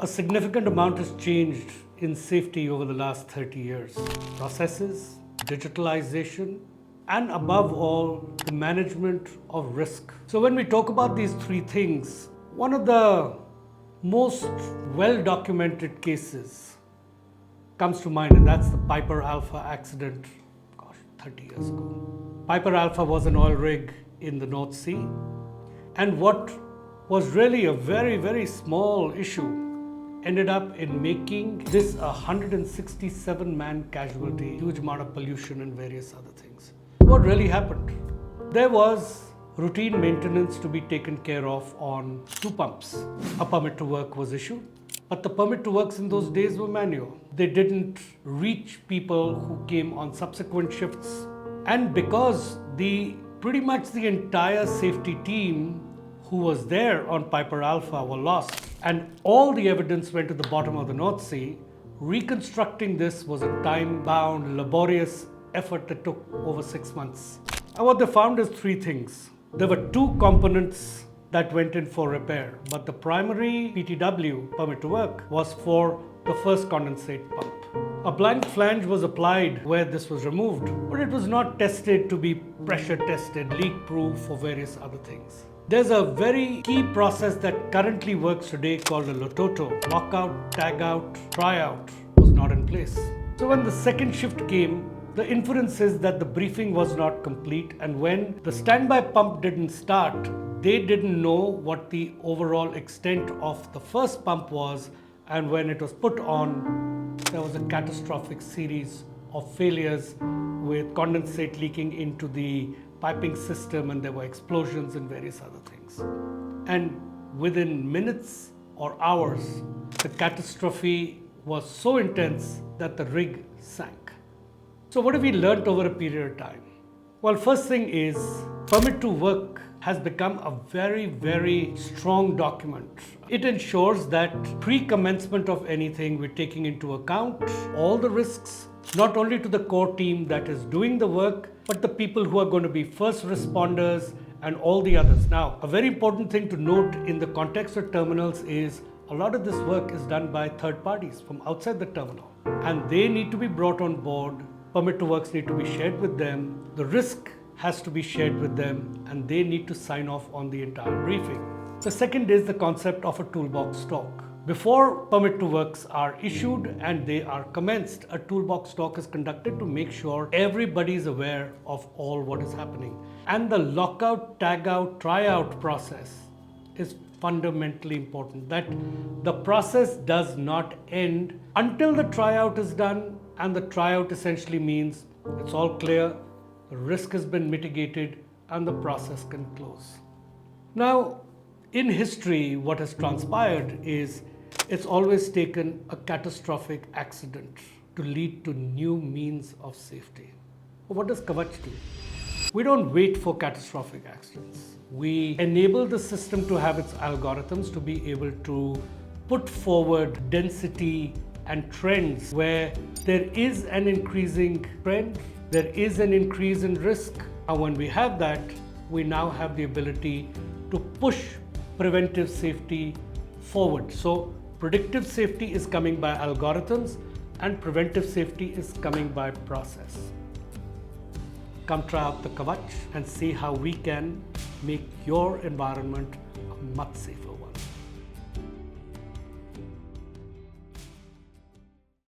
A significant amount has changed in safety over the last 30 years. Processes, digitalization, and above all, the management of risk. So when we talk about these three things, one of the most well-documented cases comes to mind, and that's the Piper Alpha accident, 30 years ago. Piper Alpha was an oil rig in the North Sea, and what was really a very, very small issue ended up in making this a 167-man casualty, huge amount of pollution and various other things. What really happened? There was routine maintenance to be taken care of on two pumps. A permit to work was issued, but the permit to works in those days were manual. They didn't reach people who came on subsequent shifts. And because pretty much the entire safety team who was there on Piper Alpha were lost, and all the evidence went to the bottom of the North Sea, reconstructing this was a time-bound, laborious effort that took over 6 months. And what they found is three things. There were two components that went in for repair, but the primary PTW, permit to work, was for the first condensate pump. A blank flange was applied where this was removed, but it was not tested to be pressure tested, leak proof, or various other things. There's a very key process that currently works today called a LOTOTO, lockout, tagout, tryout, was not in place. So when the second shift came, the inference is that the briefing was not complete, and when the standby pump didn't start, they didn't know what the overall extent of the first pump was, and when it was put on, there was a catastrophic series of failures with condensate leaking into the piping system, and there were explosions and various other things. And within minutes or hours, the catastrophe was so intense that the rig sank. So what have we learned over a period of time? Well, first thing is, permit to work has become a very, very strong document. It ensures that pre-commencement of anything, we're taking into account all the risks, not only to the core team that is doing the work, but the people who are going to be first responders and all the others. Now, a very important thing to note in the context of terminals is a lot of this work is done by third parties from outside the terminal, and they need to be brought on board. Permit to works need to be shared with them. The risk has to be shared with them, and they need to sign off on the entire briefing. The second is the concept of a toolbox stock. Before permit to works are issued and they are commenced, a toolbox talk is conducted to make sure everybody is aware of all what is happening. And the lockout, tagout, tryout process is fundamentally important. That the process does not end until the tryout is done, and the tryout essentially means it's all clear, the risk has been mitigated, and the process can close. Now, in history, what has transpired is it's always taken a catastrophic accident to lead to new means of safety. But what does Kavach do? We don't wait for catastrophic accidents. We enable the system to have its algorithms to be able to put forward density and trends where there is an increasing trend, there is an increase in risk. And when we have that, we now have the ability to push preventive safety forward. So predictive safety is coming by algorithms, and preventive safety is coming by process. Come try out the Kavach and see how we can make your environment a much safer one.